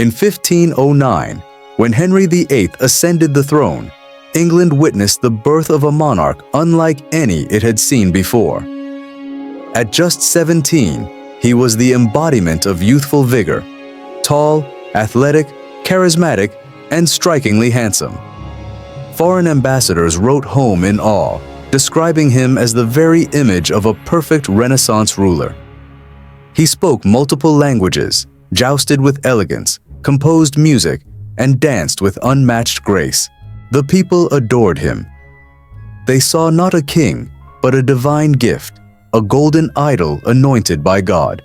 In 1509, when Henry VIII ascended the throne, England witnessed the birth of a monarch unlike any it had seen before. At just 17, he was the embodiment of youthful vigor, tall, athletic, charismatic, and strikingly handsome. Foreign ambassadors wrote home in awe, describing him as the very image of a perfect Renaissance ruler. He spoke multiple languages, jousted with elegance, composed music, and danced with unmatched grace. The people adored him. They saw not a king, but a divine gift, a golden idol anointed by God.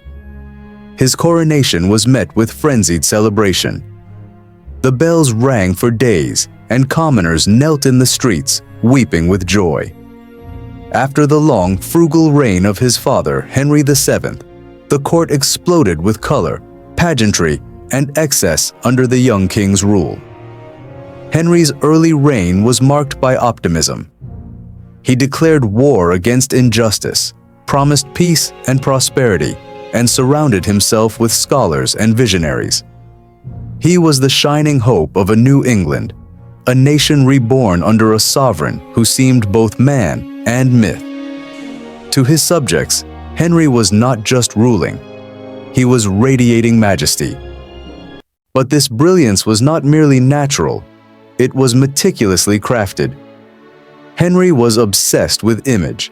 His coronation was met with frenzied celebration. The bells rang for days, and commoners knelt in the streets, weeping with joy. After the long, frugal reign of his father, Henry VII, the court exploded with color, pageantry, and excess under the young king's rule. Henry's early reign was marked by optimism. He declared war against injustice, promised peace and prosperity, and surrounded himself with scholars and visionaries. He was the shining hope of a new England, a nation reborn under a sovereign who seemed both man and myth. To his subjects, Henry was not just ruling, he was radiating majesty. But this brilliance was not merely natural, it was meticulously crafted. Henry was obsessed with image.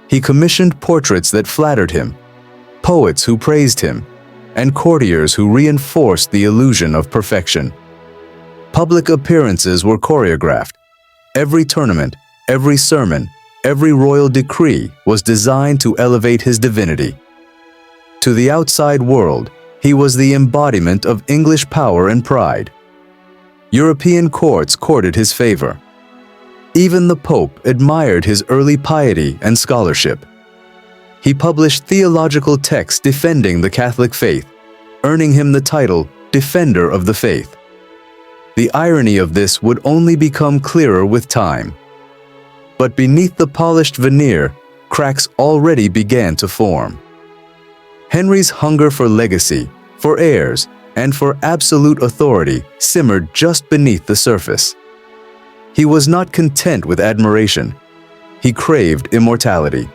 He commissioned portraits that flattered him, poets who praised him, and courtiers who reinforced the illusion of perfection. Public appearances were choreographed. Every tournament, every sermon, every royal decree was designed to elevate his divinity. To the outside world, he was the embodiment of English power and pride. European courts courted his favor. Even the Pope admired his early piety and scholarship. He published theological texts defending the Catholic faith, earning him the title Defender of the Faith. The irony of this would only become clearer with time. But beneath the polished veneer, cracks already began to form. Henry's hunger for legacy, for heirs, and for absolute authority simmered just beneath the surface. He was not content with admiration. He craved immortality.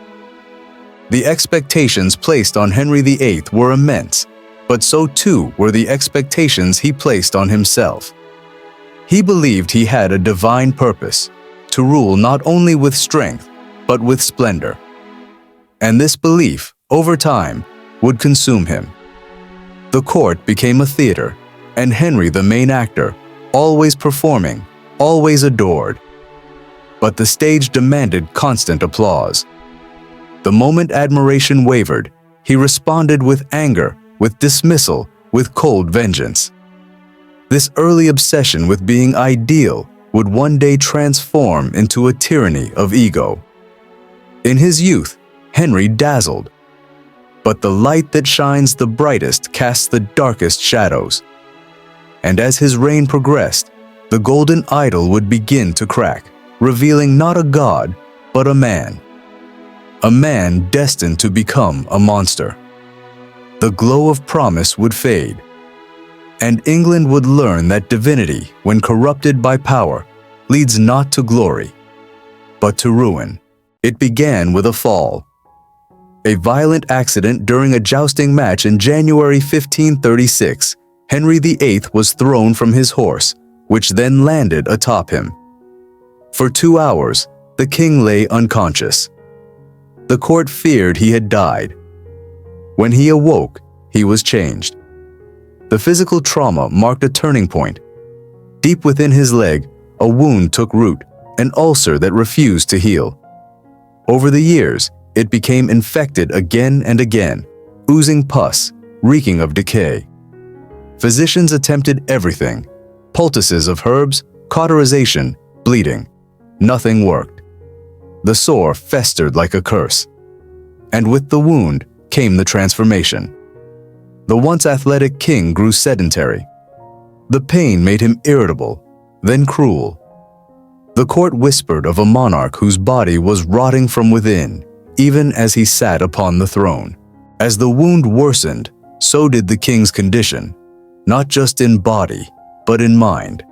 The expectations placed on Henry VIII were immense, but so too were the expectations he placed on himself. He believed he had a divine purpose, to rule not only with strength, but with splendor. And this belief, over time, would consume him. The court became a theater, and Henry the main actor, always performing, always adored. But the stage demanded constant applause. The moment admiration wavered, he responded with anger, with dismissal, with cold vengeance. This early obsession with being ideal would one day transform into a tyranny of ego. In his youth, Henry dazzled. But the light that shines the brightest casts the darkest shadows. And as his reign progressed, the golden idol would begin to crack, revealing not a god, but a man. A man destined to become a monster. The glow of promise would fade, and England would learn that divinity, when corrupted by power, leads not to glory, but to ruin. It began with a fall. A violent accident during a jousting match in January 1536, Henry VIII was thrown from his horse, which then landed atop him. For 2 hours, the king lay unconscious. The court feared he had died. When he awoke, he was changed. The physical trauma marked a turning point. Deep within his leg, a wound took root, an ulcer that refused to heal. Over the years, it became infected again and again, oozing pus, reeking of decay. Physicians attempted everything: poultices of herbs, cauterization, bleeding. Nothing worked. The sore festered like a curse. And with the wound came the transformation. The once athletic king grew sedentary. The pain made him irritable, then cruel. The court whispered of a monarch whose body was rotting from within, even as he sat upon the throne. As the wound worsened, so did the king's condition. not just in body, but in mind.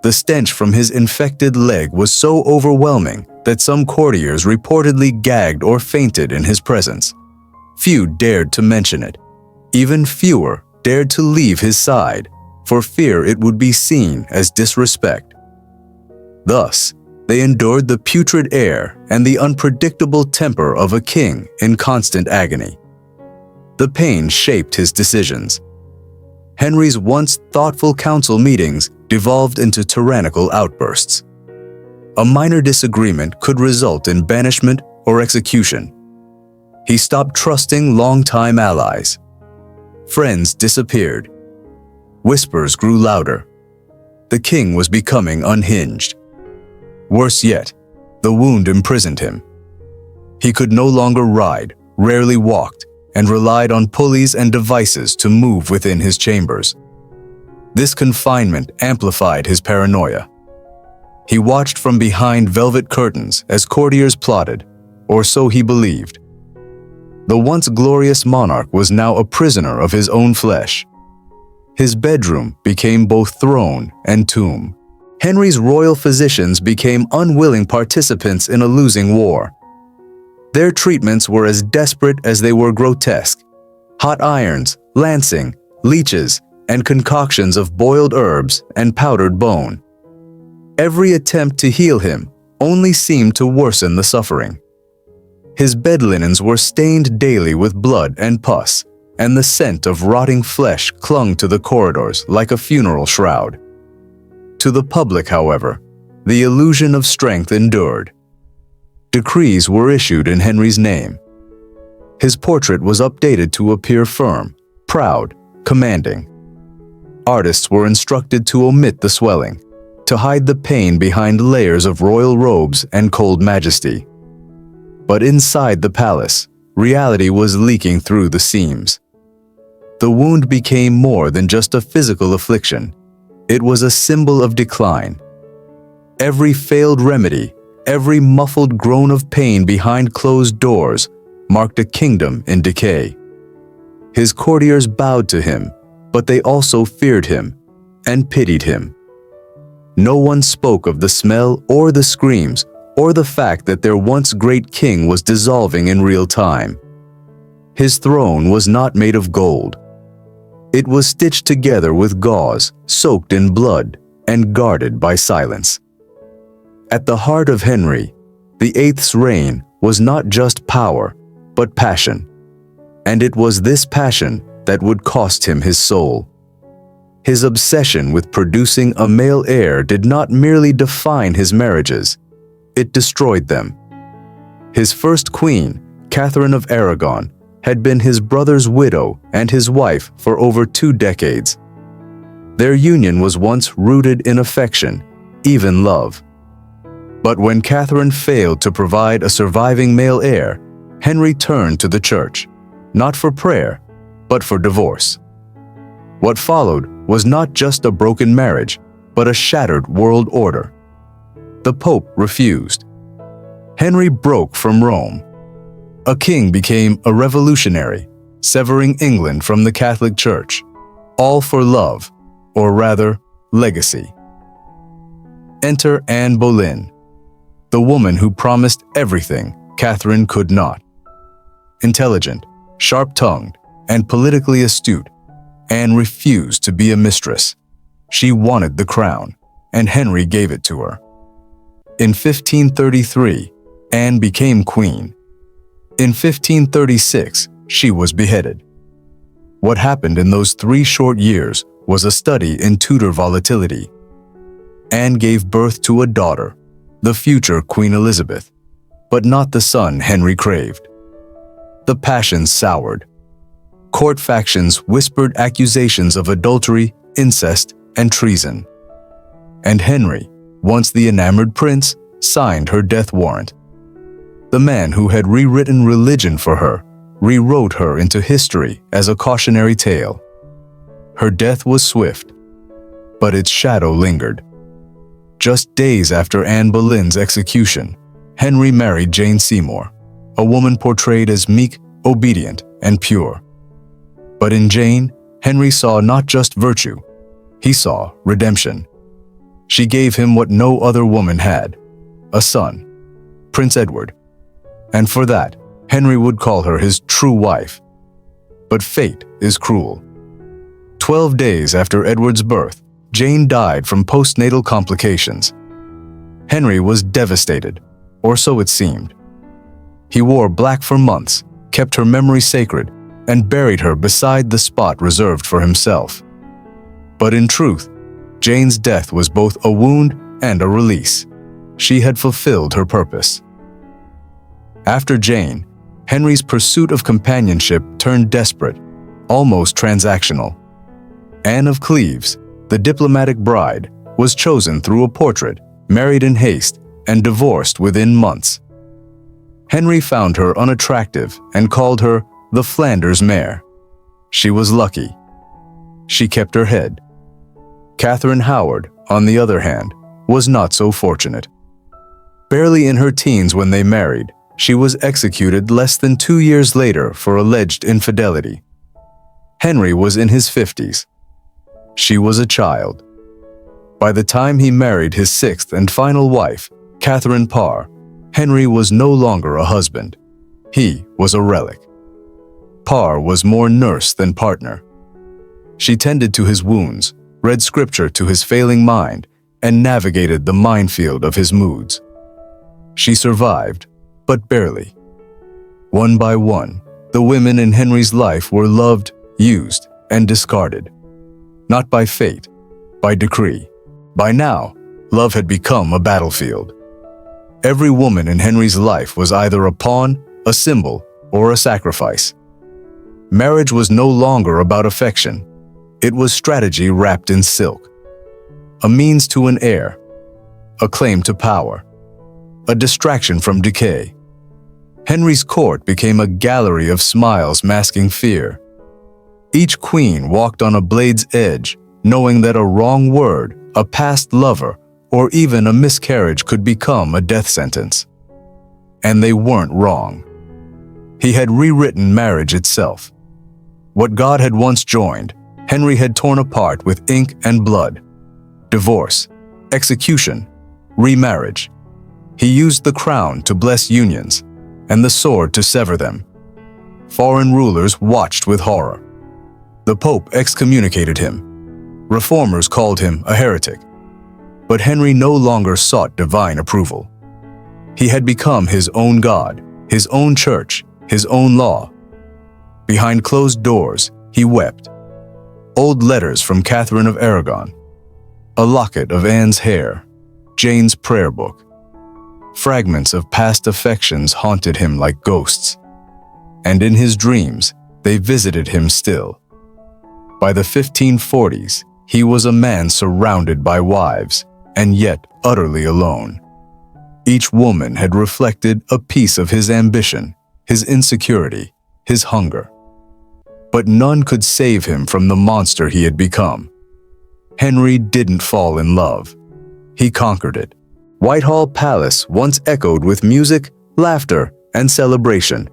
The stench from his infected leg was so overwhelming that some courtiers reportedly gagged or fainted in his presence. Few dared to mention it. Even fewer dared to leave his side, for fear it would be seen as disrespect. Thus, they endured the putrid air and the unpredictable temper of a king in constant agony. The pain shaped his decisions. Henry's once thoughtful council meetings devolved into tyrannical outbursts. A minor disagreement could result in banishment or execution. He stopped trusting longtime allies. Friends disappeared. Whispers grew louder. The king was becoming unhinged. Worse yet, the wound imprisoned him. He could no longer ride, rarely walked, and relied on pulleys and devices to move within his chambers. This confinement amplified his paranoia. He watched from behind velvet curtains as courtiers plotted, or so he believed. The once glorious monarch was now a prisoner of his own flesh. His bedroom became both throne and tomb. Henry's royal physicians became unwilling participants in a losing war. Their treatments were as desperate as they were grotesque. Hot irons, lancing, leeches, and concoctions of boiled herbs and powdered bone. Every attempt to heal him only seemed to worsen the suffering. His bed linens were stained daily with blood and pus, and the scent of rotting flesh clung to the corridors like a funeral shroud. To the public, however, the illusion of strength endured. Decrees were issued in Henry's name. His portrait was updated to appear firm, proud, commanding. Artists were instructed to omit the swelling, to hide the pain behind layers of royal robes and cold majesty. But inside the palace, reality was leaking through the seams. The wound became more than just a physical affliction. It was a symbol of decline. Every failed remedy, every muffled groan of pain behind closed doors marked a kingdom in decay. His courtiers bowed to him, but they also feared him and pitied him. No one spoke of the smell or the screams or the fact that their once great king was dissolving in real time. His throne was not made of gold. It was stitched together with gauze, soaked in blood, and guarded by silence. At the heart of Henry VIII's reign was not just power, but passion. And it was this passion that would cost him his soul. His obsession with producing a male heir did not merely define his marriages, it destroyed them. His first queen, Catherine of Aragon, had been his brother's widow and his wife for over 2 decades. Their union was once rooted in affection, even love. But when Catherine failed to provide a surviving male heir, Henry turned to the church, not for prayer, but for divorce. What followed was not just a broken marriage, but a shattered world order. The Pope refused. Henry broke from Rome. A king became a revolutionary, severing England from the Catholic Church, all for love, or rather, legacy. Enter Anne Boleyn, the woman who promised everything Catherine could not. Intelligent, sharp-tongued, and politically astute, Anne refused to be a mistress. She wanted the crown, and Henry gave it to her. In 1533, Anne became queen. In 1536, she was beheaded. What happened in those 3 short years was a study in Tudor volatility. Anne gave birth to a daughter, the future Queen Elizabeth, but not the son Henry craved. The passions soured. Court factions whispered accusations of adultery, incest, and treason. And Henry, once the enamored prince, signed her death warrant. The man who had rewritten religion for her rewrote her into history as a cautionary tale. Her death was swift, but its shadow lingered. Just days after Anne Boleyn's execution, Henry married Jane Seymour, a woman portrayed as meek, obedient, and pure. But in Jane, Henry saw not just virtue, he saw redemption. She gave him what no other woman had, a son, Prince Edward. And for that, Henry would call her his true wife. But fate is cruel. 12 days after Edward's birth, Jane died from postnatal complications. Henry was devastated, or so it seemed. He wore black for months, kept her memory sacred, and buried her beside the spot reserved for himself. But in truth, Jane's death was both a wound and a release. She had fulfilled her purpose. After Jane, Henry's pursuit of companionship turned desperate, almost transactional. Anne of Cleves, the diplomatic bride, was chosen through a portrait, married in haste, and divorced within months. Henry found her unattractive and called her the Flanders mare. She was lucky. She kept her head. Catherine Howard, on the other hand, was not so fortunate. Barely in her teens when they married, she was executed less than 2 years later for alleged infidelity. Henry was in his 50s. She was a child. By the time he married his sixth and final wife, Catherine Parr, Henry was no longer a husband. He was a relic. Parr was more nurse than partner. She tended to his wounds, read scripture to his failing mind, and navigated the minefield of his moods. She survived, but barely. One by one, the women in Henry's life were loved, used, and discarded. Not by fate, by decree. By now, love had become a battlefield. Every woman in Henry's life was either a pawn, a symbol, or a sacrifice. Marriage was no longer about affection. It was strategy wrapped in silk. A means to an heir, a claim to power, a distraction from decay. Henry's court became a gallery of smiles masking fear. Each queen walked on a blade's edge, knowing that a wrong word, a past lover, or even a miscarriage could become a death sentence. And they weren't wrong. He had rewritten marriage itself. What God had once joined, Henry had torn apart with ink and blood. Divorce, execution, remarriage. He used the crown to bless unions, and the sword to sever them. Foreign rulers watched with horror. The Pope excommunicated him. Reformers called him a heretic. But Henry no longer sought divine approval. He had become his own God, his own church, his own law. Behind closed doors, he wept. Old letters from Catherine of Aragon, a locket of Anne's hair, Jane's prayer book. Fragments of past affections haunted him like ghosts. And in his dreams, they visited him still. By the 1540s, he was a man surrounded by wives, and yet utterly alone. Each woman had reflected a piece of his ambition, his insecurity, his hunger. But none could save him from the monster he had become. Henry didn't fall in love. He conquered it. Whitehall Palace once echoed with music, laughter, and celebration.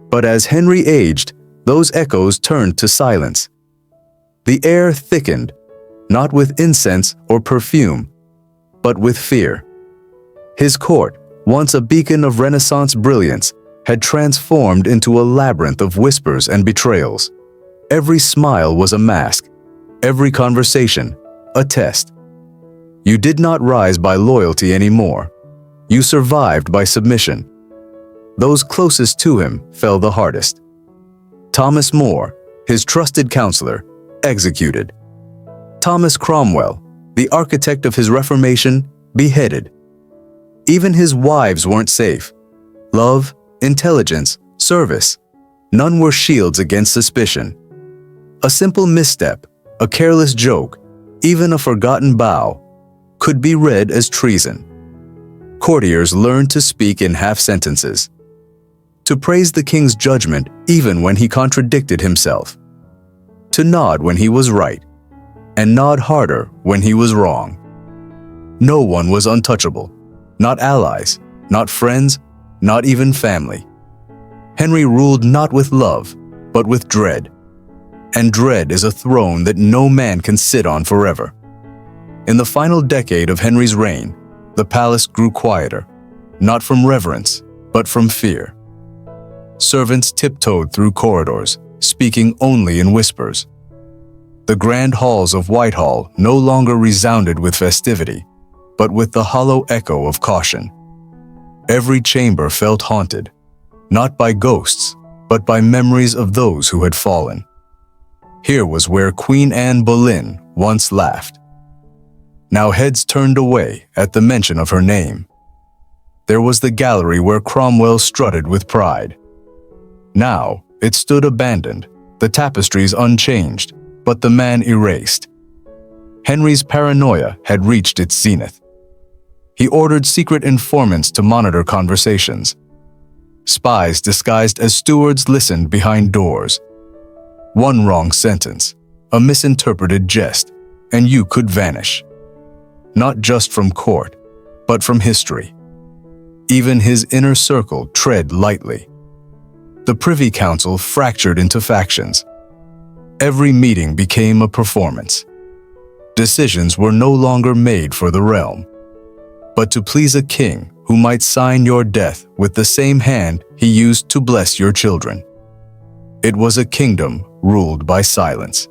But as Henry aged, those echoes turned to silence. The air thickened, not with incense or perfume, but with fear. His court, once a beacon of Renaissance brilliance, had transformed into a labyrinth of whispers and betrayals. Every smile was a mask, every conversation a test. You did not rise by loyalty anymore. You survived by submission. Those closest to him fell the hardest. Thomas More, his trusted counselor, executed. Thomas Cromwell, the architect of his Reformation, beheaded. Even his wives weren't safe. Love, intelligence, service, none were shields against suspicion. A simple misstep, a careless joke, even a forgotten bow, could be read as treason. Courtiers learned to speak in half sentences, to praise the king's judgment even when he contradicted himself, to nod when he was right, and nod harder when he was wrong. No one was untouchable, not allies, not friends, not even family. Henry ruled not with love, but with dread. and dread is a throne that no man can sit on forever. In the final decade of Henry's reign, the palace grew quieter, not from reverence, but from fear. Servants tiptoed through corridors, speaking only in whispers. The grand halls of Whitehall no longer resounded with festivity, but with the hollow echo of caution. Every chamber felt haunted, not by ghosts, but by memories of those who had fallen. Here was where Queen Anne Boleyn once laughed. Now heads turned away at the mention of her name. There was the gallery where Cromwell strutted with pride. Now it stood abandoned, the tapestries unchanged, but the man erased. Henry's paranoia had reached its zenith. He ordered secret informants to monitor conversations. Spies disguised as stewards listened behind doors. One wrong sentence, a misinterpreted jest, and you could vanish. Not just from court, but from history. Even his inner circle tread lightly. The Privy Council fractured into factions. Every meeting became a performance. Decisions were no longer made for the realm, but to please a king who might sign your death with the same hand he used to bless your children. It was a kingdom ruled by silence.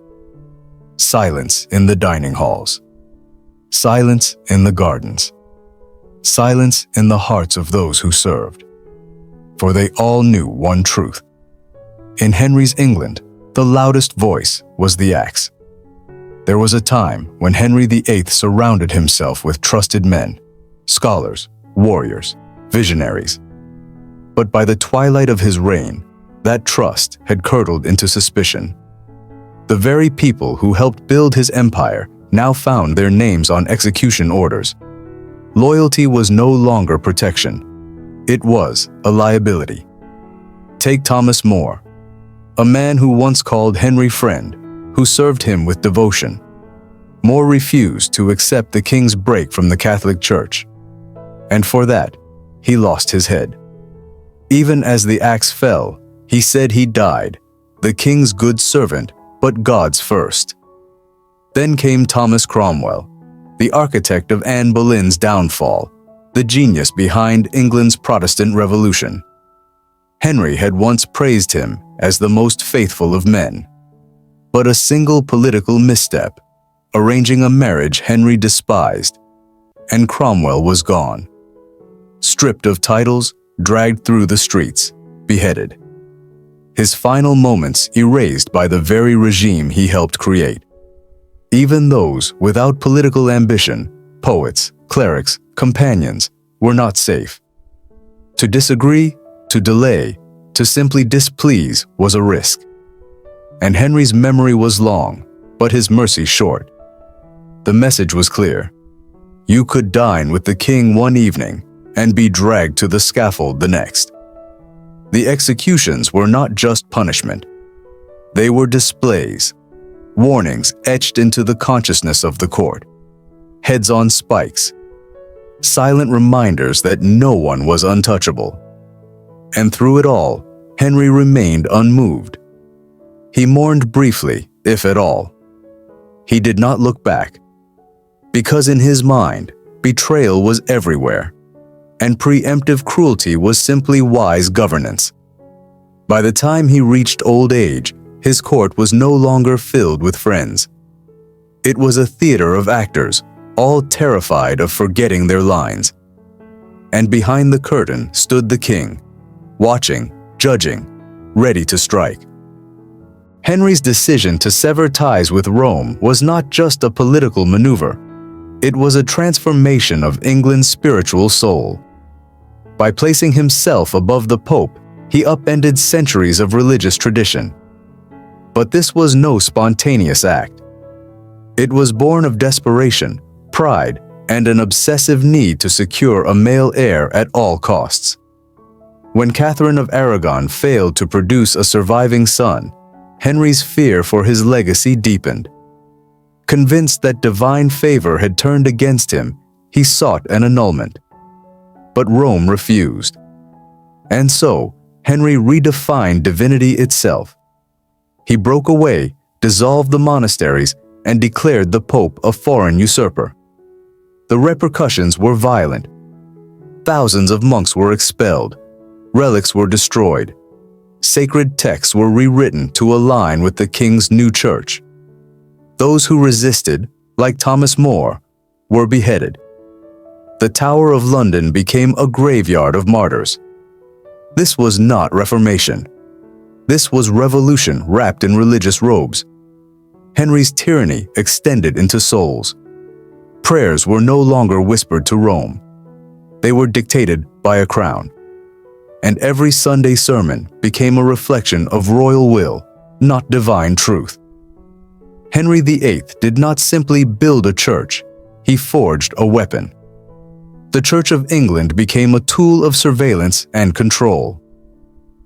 Silence in the dining halls. Silence in the gardens. Silence in the hearts of those who served. For they all knew one truth. In Henry's England, the loudest voice was the axe. There was a time when Henry VIII surrounded himself with trusted men, scholars, warriors, visionaries. But by the twilight of his reign, that trust had curdled into suspicion. The very people who helped build his empire now found their names on execution orders. Loyalty was no longer protection. It was a liability. Take Thomas More, a man who once called Henry friend, who served him with devotion. More refused to accept the king's break from the Catholic Church, and for that, he lost his head. Even as the axe fell, he said he died, the king's good servant, but God's first. Then came Thomas Cromwell, the architect of Anne Boleyn's downfall, the genius behind England's Protestant Revolution. Henry had once praised him as the most faithful of men. But a single political misstep, arranging a marriage Henry despised, and Cromwell was gone. Stripped of titles, dragged through the streets, beheaded. His final moments erased by the very regime he helped create. Even those without political ambition, poets, clerics, companions, were not safe. To disagree, to delay, to simply displease was a risk. And Henry's memory was long, but his mercy short. The message was clear. You could dine with the king one evening and be dragged to the scaffold the next. The executions were not just punishment. They were displays, warnings etched into the consciousness of the court, heads on spikes, silent reminders that no one was untouchable. And through it all, Henry remained unmoved. He mourned briefly, if at all. He did not look back, because in his mind, betrayal was everywhere, and preemptive cruelty was simply wise governance. By the time he reached old age, his court was no longer filled with friends. It was a theater of actors, all terrified of forgetting their lines. And behind the curtain stood the king, watching, judging, ready to strike. Henry's decision to sever ties with Rome was not just a political maneuver. It was a transformation of England's spiritual soul. By placing himself above the Pope, he upended centuries of religious tradition. But this was no spontaneous act. It was born of desperation, pride, and an obsessive need to secure a male heir at all costs. When Catherine of Aragon failed to produce a surviving son, Henry's fear for his legacy deepened. Convinced that divine favor had turned against him, he sought an annulment. But Rome refused. And so, Henry redefined divinity itself. He broke away dissolved the monasteries, and declared the Pope a foreign usurper. The repercussions were violent. Thousands of monks were expelled, relics were destroyed, sacred texts were rewritten to align with the king's new church. Those who resisted, like Thomas More, were beheaded. The Tower of London became a graveyard of martyrs. This was not Reformation. This was revolution wrapped in religious robes. Henry's tyranny extended into souls. Prayers were no longer whispered to Rome. They were dictated by a crown. And every Sunday sermon became a reflection of royal will, not divine truth. Henry VIII did not simply build a church, he forged a weapon. The Church of England became a tool of surveillance and control.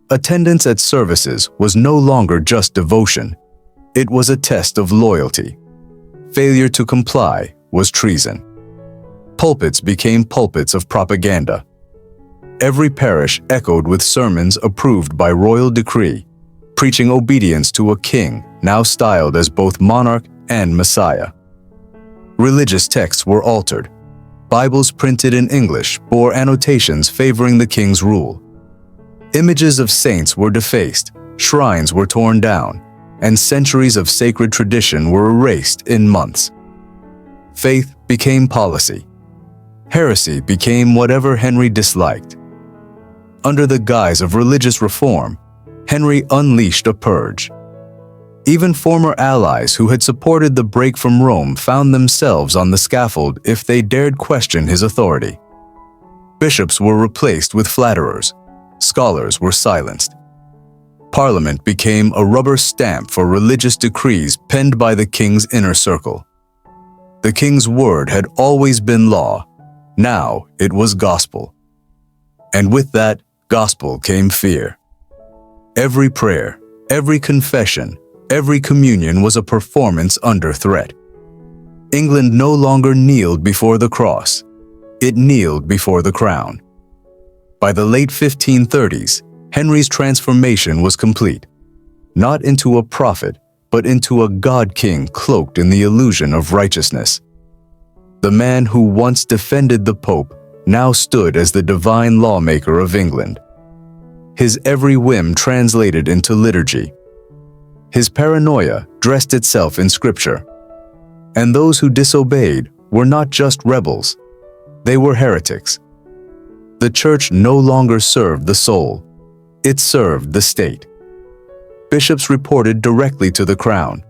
Attendance at services was no longer just devotion. It was a test of loyalty. Failure to comply was treason. Pulpits became pulpits of propaganda. Every parish echoed with sermons approved by royal decree, preaching obedience to a king now styled as both monarch and Messiah. Religious texts were altered. Bibles printed in English bore annotations favoring the king's rule. Images of saints were defaced, shrines were torn down, and centuries of sacred tradition were erased in months. Faith became policy. Heresy became whatever Henry disliked. Under the guise of religious reform, Henry unleashed a purge. Even former allies who had supported the break from Rome found themselves on the scaffold if they dared question his authority. Bishops were replaced with flatterers. Scholars were silenced. Parliament became a rubber stamp for religious decrees penned by the king's inner circle. The king's word had always been law. Now it was gospel. And with that gospel came fear. Every prayer, every confession, every communion was a performance under threat. England no longer kneeled before the cross. It kneeled before the crown. By the late 1530s, Henry's transformation was complete, not into a prophet, but into a god-king cloaked in the illusion of righteousness. The man who once defended the Pope now stood as the divine lawmaker of England. His every whim translated into liturgy. His paranoia dressed itself in scripture. And those who disobeyed were not just rebels, they were heretics. The church no longer served the soul, it served the state. Bishops reported directly to the crown.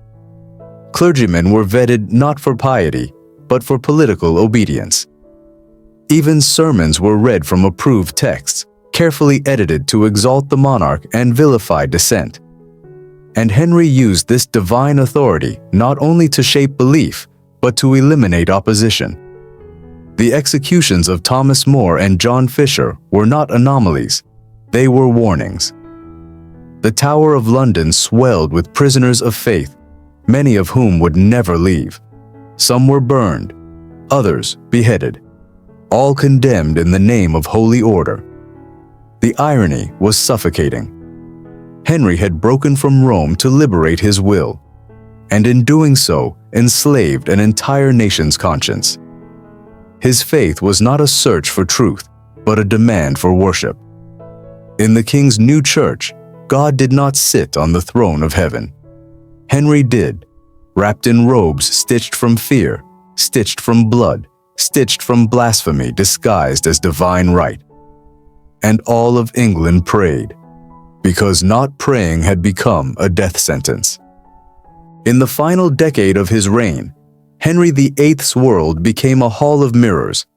Clergymen were vetted not for piety, but for political obedience. Even sermons were read from approved texts, carefully edited to exalt the monarch and vilify dissent. And Henry used this divine authority not only to shape belief, but to eliminate opposition. The executions of Thomas More and John Fisher were not anomalies, they were warnings. The Tower of London swelled with prisoners of faith, many of whom would never leave. Some were burned, others beheaded, all condemned in the name of holy order. The irony was suffocating. Henry had broken from Rome to liberate his will, and in doing so, enslaved an entire nation's conscience. His faith was not a search for truth, but a demand for worship. In the king's new church, God did not sit on the throne of heaven. Henry did, wrapped in robes stitched from fear, stitched from blood, stitched from blasphemy disguised as divine right. And all of England prayed, because not praying had become a death sentence. In the final decade of his reign, Henry VIII's world became a hall of mirrors,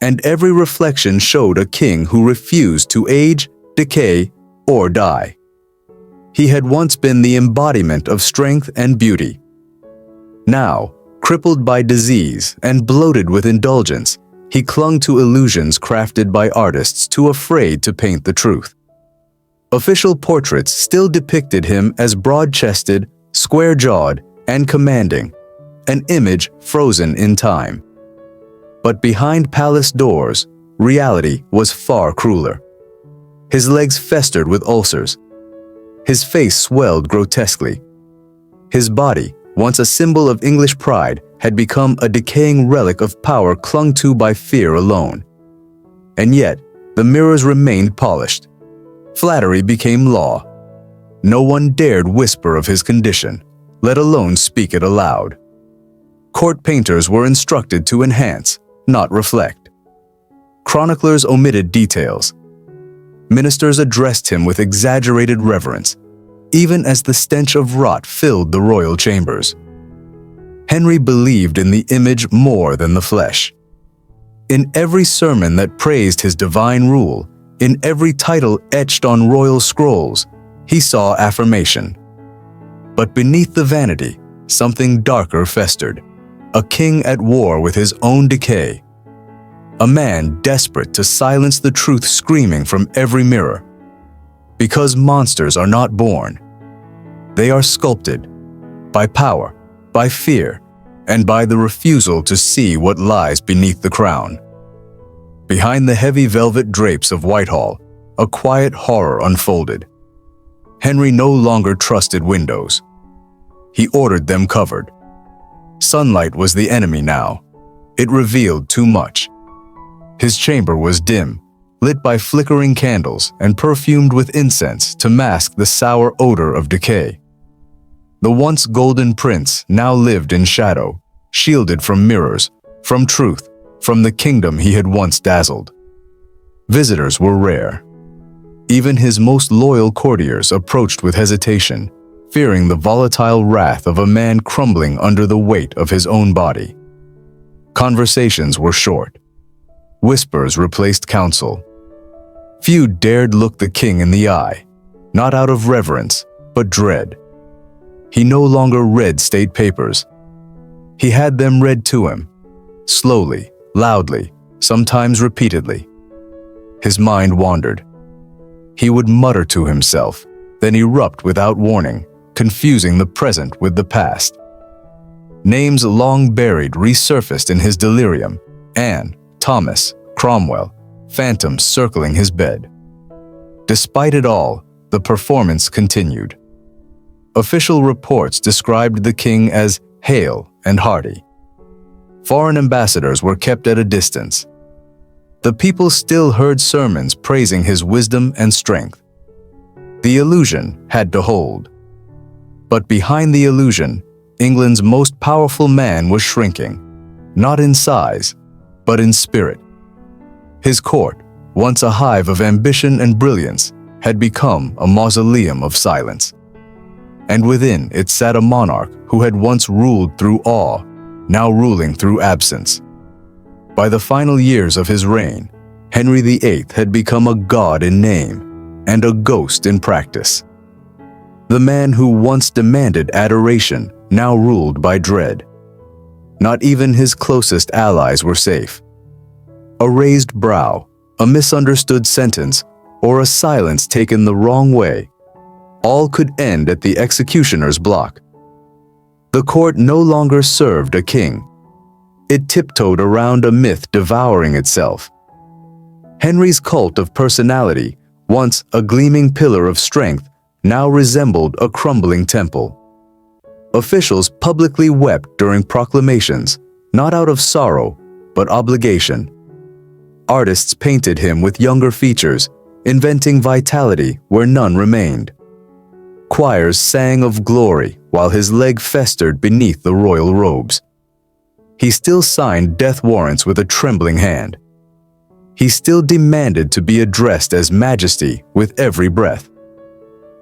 and every reflection showed a king who refused to age, decay, or die. He had once been the embodiment of strength and beauty. Now, crippled by disease and bloated with indulgence, he clung to illusions crafted by artists too afraid to paint the truth. Official portraits still depicted him as broad-chested, square-jawed, and commanding, an image frozen in time. But behind palace doors, reality was far crueler. His legs festered with ulcers. His face swelled grotesquely. His body, once a symbol of English pride, had become a decaying relic of power clung to by fear alone. And yet, the mirrors remained polished. Flattery became law. No one dared whisper of his condition, let alone speak it aloud. Court painters were instructed to enhance, not reflect. Chroniclers omitted details. Ministers addressed him with exaggerated reverence, even as the stench of rot filled the royal chambers. Henry believed in the image more than the flesh. In every sermon that praised his divine rule, in every title etched on royal scrolls, he saw affirmation. But beneath the vanity, something darker festered, a king at war with his own decay, a man desperate to silence the truth screaming from every mirror. Because monsters are not born, they are sculpted by power, by fear, and by the refusal to see what lies beneath the crown. Behind the heavy velvet drapes of Whitehall, a quiet horror unfolded. Henry no longer trusted windows. He ordered them covered. Sunlight was the enemy now. It revealed too much. His chamber was dim, lit by flickering candles and perfumed with incense to mask the sour odor of decay. The once golden prince now lived in shadow, shielded from mirrors, from truth, from the kingdom he had once dazzled. Visitors were rare. Even his most loyal courtiers approached with hesitation, fearing the volatile wrath of a man crumbling under the weight of his own body. Conversations were short. Whispers replaced counsel. Few dared look the king in the eye, not out of reverence, but dread. He no longer read state papers. He had them read to him, slowly, loudly, sometimes repeatedly. His mind wandered. He would mutter to himself, then erupt without warning, confusing the present with the past. Names long buried resurfaced in his delirium: Anne, Thomas, Cromwell, phantoms circling his bed. Despite it all, the performance continued. Official reports described the king as hale and hearty. Foreign ambassadors were kept at a distance. The people still heard sermons praising his wisdom and strength. The illusion had to hold. But behind the illusion, England's most powerful man was shrinking, not in size, but in spirit. His court, once a hive of ambition and brilliance, had become a mausoleum of silence. And within it sat a monarch who had once ruled through awe, now ruling through absence. By the final years of his reign, Henry VIII had become a god in name and a ghost in practice. The man who once demanded adoration now ruled by dread. Not even his closest allies were safe. A raised brow, a misunderstood sentence, or a silence taken the wrong way, all could end at the executioner's block. The court no longer served a king. It tiptoed around a myth devouring itself. Henry's cult of personality, once a gleaming pillar of strength, now resembled a crumbling temple. Officials publicly wept during proclamations, not out of sorrow, but obligation. Artists painted him with younger features, inventing vitality where none remained. Choirs sang of glory while his leg festered beneath the royal robes. He still signed death warrants with a trembling hand. He still demanded to be addressed as Majesty with every breath.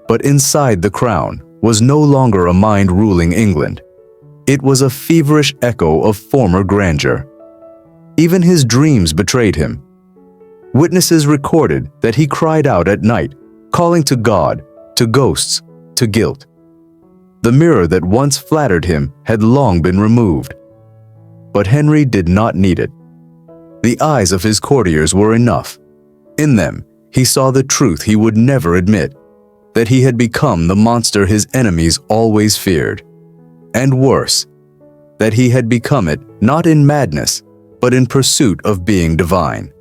But inside the crown was no longer a mind ruling England. It was a feverish echo of former grandeur. Even his dreams betrayed him. Witnesses recorded that he cried out at night, calling to God, to ghosts, to guilt. The mirror that once flattered him had long been removed. But Henry did not need it. The eyes of his courtiers were enough. In them, he saw the truth he would never admit, that he had become the monster his enemies always feared. And worse, that he had become it not in madness, but in pursuit of being divine.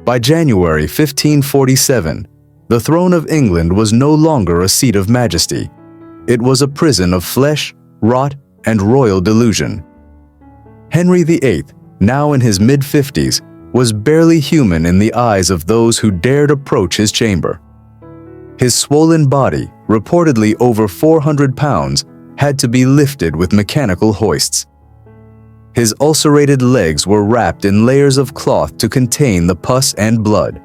By January 1547, the throne of England was no longer a seat of majesty. it was a prison of flesh, rot, and royal delusion. Henry VIII, now in his mid-50s, was barely human in the eyes of those who dared approach his chamber. His swollen body, reportedly over 400 pounds, had to be lifted with mechanical hoists. His ulcerated legs were wrapped in layers of cloth to contain the pus and blood.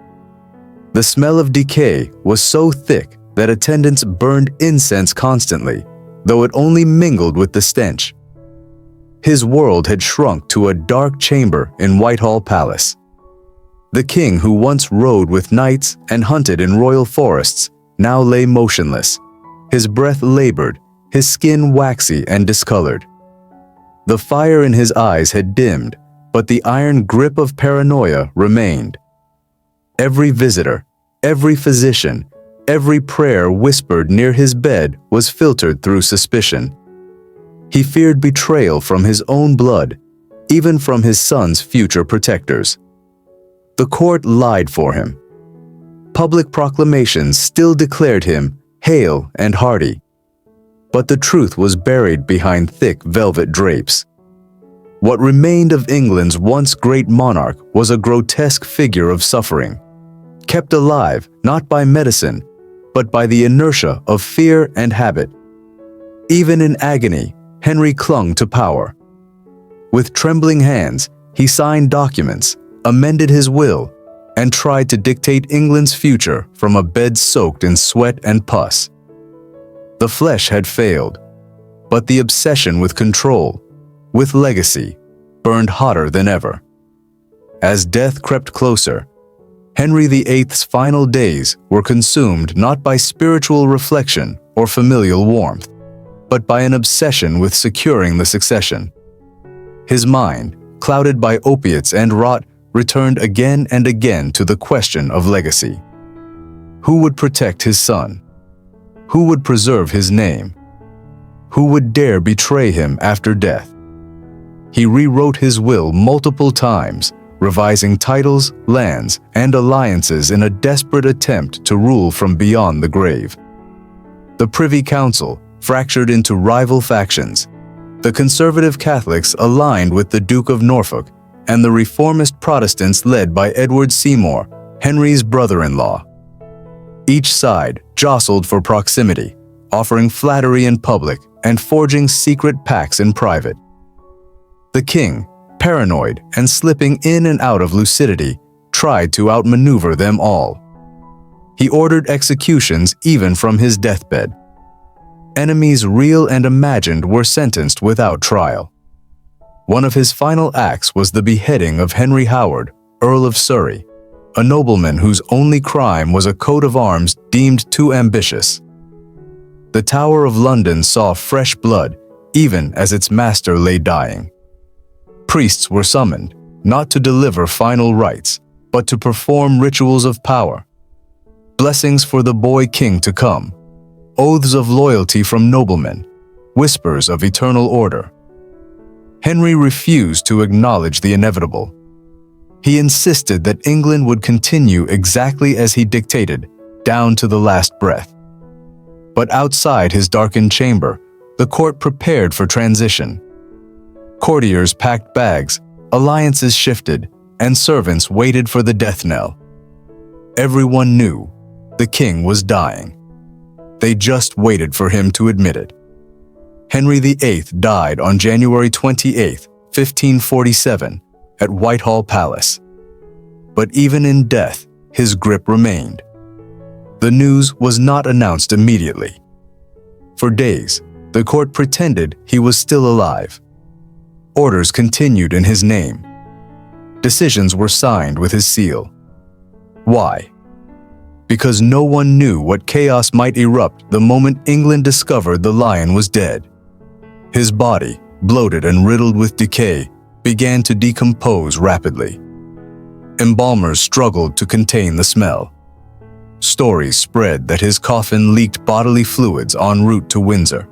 The smell of decay was so thick that attendants burned incense constantly, though it only mingled with the stench. His world had shrunk to a dark chamber in Whitehall Palace. The king who once rode with knights and hunted in royal forests now lay motionless, his breath labored, his skin waxy and discolored. The fire in his eyes had dimmed, but the iron grip of paranoia remained. Every visitor, every physician, every prayer whispered near his bed was filtered through suspicion. He feared betrayal from his own blood, even from his son's future protectors. The court lied for him. Public proclamations still declared him hale and hearty, but the truth was buried behind thick velvet drapes. What remained of England's once great monarch was a grotesque figure of suffering, kept alive not by medicine, but by the inertia of fear and habit. Even in agony, Henry clung to power. With trembling hands, he signed documents, amended his will, and tried to dictate England's future from a bed soaked in sweat and pus. The flesh had failed, but the obsession with control, with legacy, burned hotter than ever. As death crept closer, Henry VIII's final days were consumed not by spiritual reflection or familial warmth, but by an obsession with securing the succession. His mind, clouded by opiates and rot, returned again and again to the question of legacy. Who would protect his son? Who would preserve his name? Who would dare betray him after death? He rewrote his will multiple times, revising titles, lands, and alliances in a desperate attempt to rule from beyond the grave. The Privy Council fractured into rival factions. The conservative Catholics aligned with the Duke of Norfolk, and the reformist Protestants led by Edward Seymour, Henry's brother-in-law. Each side jostled for proximity, offering flattery in public and forging secret pacts in private. The king, paranoid and slipping in and out of lucidity, tried to outmaneuver them all. He ordered executions even from his deathbed. Enemies real and imagined were sentenced without trial. One of his final acts was the beheading of Henry Howard, Earl of Surrey, a nobleman whose only crime was a coat of arms deemed too ambitious. The Tower of London saw fresh blood, even as its master lay dying. Priests were summoned, not to deliver final rites, but to perform rituals of power. Blessings for the boy king to come, oaths of loyalty from noblemen, whispers of eternal order. Henry refused to acknowledge the inevitable. He insisted that England would continue exactly as he dictated, down to the last breath. But outside his darkened chamber, the court prepared for transition. Courtiers packed bags, alliances shifted, and servants waited for the death knell. Everyone knew the king was dying. They just waited for him to admit it. Henry VIII died on January 28, 1547, at Whitehall Palace. But even in death, his grip remained. The news was not announced immediately. For days, the court pretended he was still alive. Orders continued in his name. Decisions were signed with his seal. Why? Because no one knew what chaos might erupt the moment England discovered the lion was dead. His body, bloated and riddled with decay, began to decompose rapidly. Embalmers struggled to contain the smell. Stories spread that his coffin leaked bodily fluids en route to Windsor,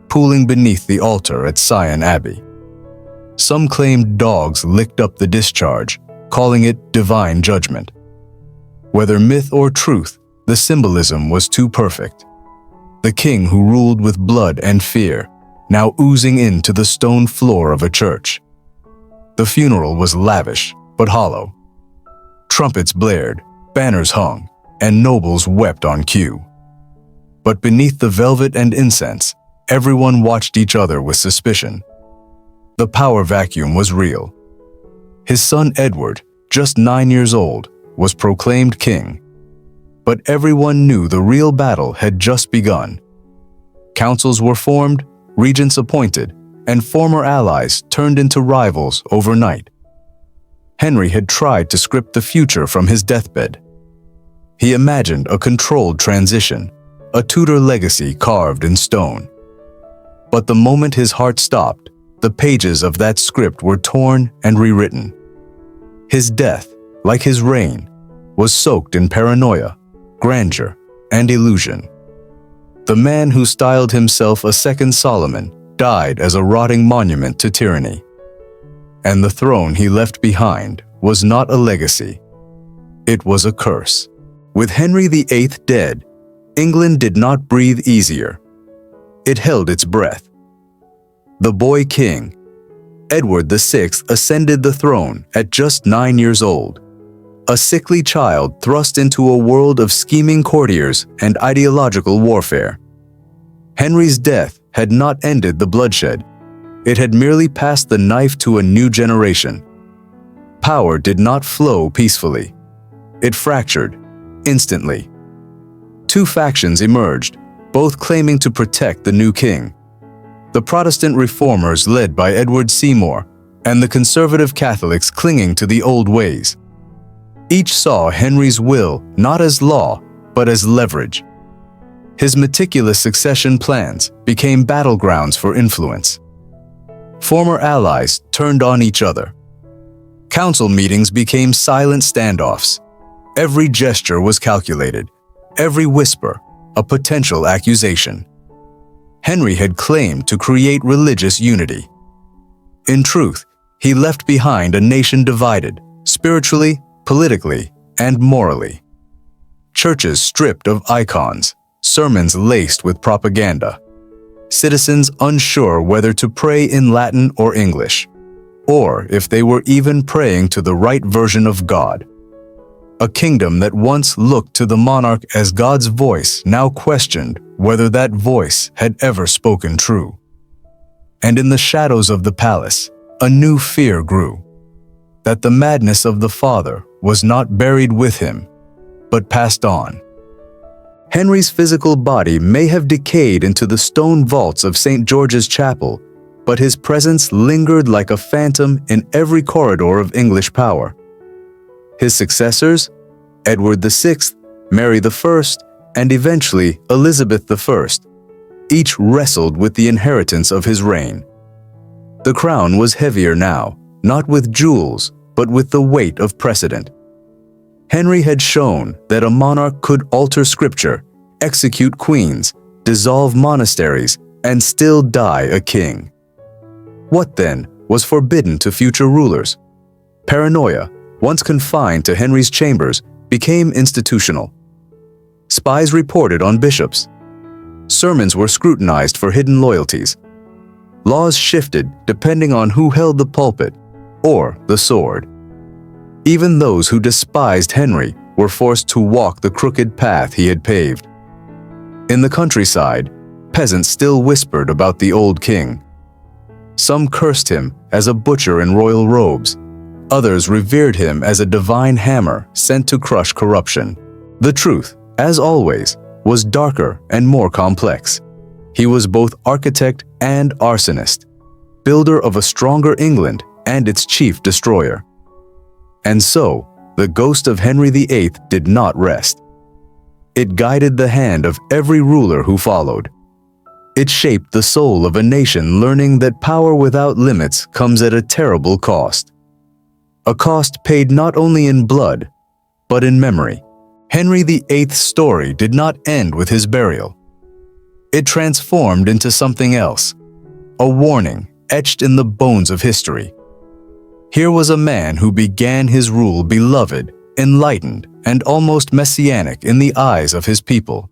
pooling beneath the altar at Sion Abbey. Some claimed dogs licked up the discharge, calling it divine judgment. Whether myth or truth, the symbolism was too perfect. the king who ruled with blood and fear, now oozing into the stone floor of a church. The funeral was lavish, but hollow. Trumpets blared, banners hung, and nobles wept on cue. But beneath the velvet and incense, everyone watched each other with suspicion. The power vacuum was real. His son Edward, just 9 years old, was proclaimed king. But everyone knew the real battle had just begun. Councils were formed, regents appointed, and former allies turned into rivals overnight. Henry had tried to script the future from his deathbed. He imagined a controlled transition, a Tudor legacy carved in stone. But the moment his heart stopped, the pages of that script were torn and rewritten. His death, like his reign, was soaked in paranoia, grandeur, and illusion. The man who styled himself a second Solomon died as a rotting monument to tyranny. And the throne he left behind was not a legacy. It was a curse. With Henry VIII dead, England did not breathe easier. It held its breath. The boy king, Edward VI, ascended the throne at just 9 years old, a sickly child thrust into a world of scheming courtiers and ideological warfare. Henry's death had not ended the bloodshed. It had merely passed the knife to a new generation. Power did not flow peacefully. It fractured, instantly. Two factions emerged, both claiming to protect the new king. The Protestant reformers led by Edward Seymour, and the conservative Catholics clinging to the old ways. Each saw Henry's will not as law, but as leverage. His meticulous succession plans became battlegrounds for influence. Former allies turned on each other. Council meetings became silent standoffs. Every gesture was calculated, every whisper a potential accusation. Henry had claimed to create religious unity. In truth, he left behind a nation divided, spiritually, politically, and morally. Churches stripped of icons, sermons laced with propaganda, citizens unsure whether to pray in Latin or English, or if they were even praying to the right version of God. A kingdom that once looked to the monarch as God's voice now questioned whether that voice had ever spoken true. And in the shadows of the palace, a new fear grew, that the madness of the father was not buried with him, but passed on. Henry's physical body may have decayed into the stone vaults of St. George's Chapel, but his presence lingered like a phantom in every corridor of English power. His successors, Edward VI, Mary I, and eventually Elizabeth I, each wrestled with the inheritance of his reign. The crown was heavier now, not with jewels, but with the weight of precedent. Henry had shown that a monarch could alter scripture, execute queens, dissolve monasteries, and still die a king. What then was forbidden to future rulers? Paranoia, once confined to Henry's chambers, became institutional. Spies reported on bishops. Sermons were scrutinized for hidden loyalties. Laws shifted depending on who held the pulpit or the sword. Even those who despised Henry were forced to walk the crooked path he had paved. In the countryside, peasants still whispered about the old king. Some cursed him as a butcher in royal robes. Others revered him as a divine hammer sent to crush corruption. The truth, as always, was darker and more complex. He was both architect and arsonist, builder of a stronger England and its chief destroyer. And so, the ghost of Henry VIII did not rest. It guided the hand of every ruler who followed. It shaped the soul of a nation learning that power without limits comes at a terrible cost. A cost paid not only in blood, but in memory. Henry VIII's story did not end with his burial. It transformed into something else, a warning etched in the bones of history. Here was a man who began his rule beloved, enlightened, and almost messianic in the eyes of his people.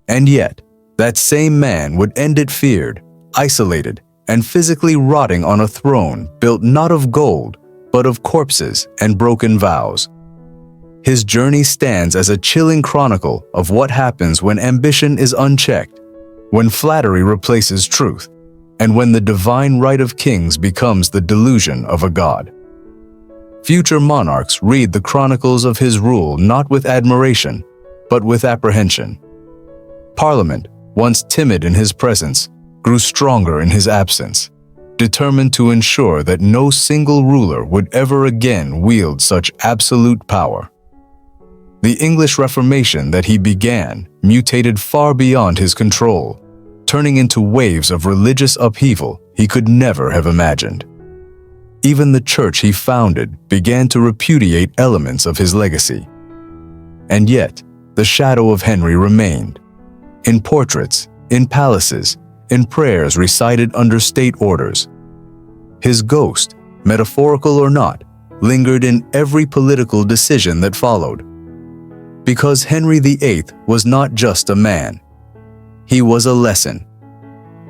And yet, that same man would end it feared, isolated, and physically rotting on a throne built not of gold, but of corpses and broken vows. His journey stands as a chilling chronicle of what happens when ambition is unchecked, when flattery replaces truth, and when the divine right of kings becomes the delusion of a god. Future monarchs read the chronicles of his rule not with admiration, but with apprehension. Parliament, once timid in his presence, grew stronger in his absence, determined to ensure that no single ruler would ever again wield such absolute power. The English Reformation that he began mutated far beyond his control, turning into waves of religious upheaval he could never have imagined. Even the church he founded began to repudiate elements of his legacy. And yet, the shadow of Henry remained. In portraits, in palaces, in prayers recited under state orders. His ghost, metaphorical or not, lingered in every political decision that followed. Because Henry VIII was not just a man. He was a lesson.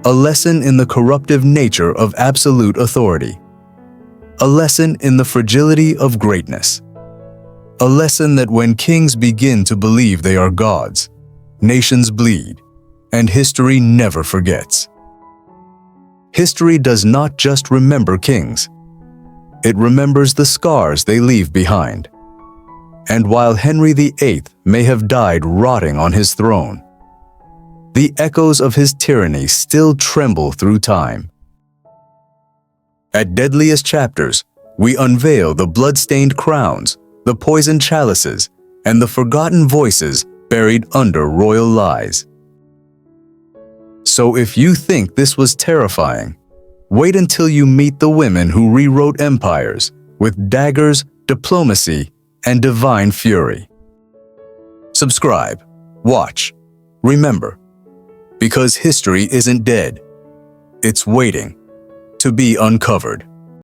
A lesson in the corruptive nature of absolute authority. A lesson in the fragility of greatness. A lesson that when kings begin to believe they are gods, nations bleed, and history never forgets. History does not just remember kings. It remembers the scars they leave behind. And while Henry VIII may have died rotting on his throne, the echoes of his tyranny still tremble through time. At Deadliest Chapters, we unveil the blood-stained crowns, the poisoned chalices, and the forgotten voices buried under royal lies. So if you think this was terrifying, wait until you meet the women who rewrote empires with daggers, diplomacy, and divine fury. Subscribe, watch, remember, because history isn't dead. It's waiting to be uncovered.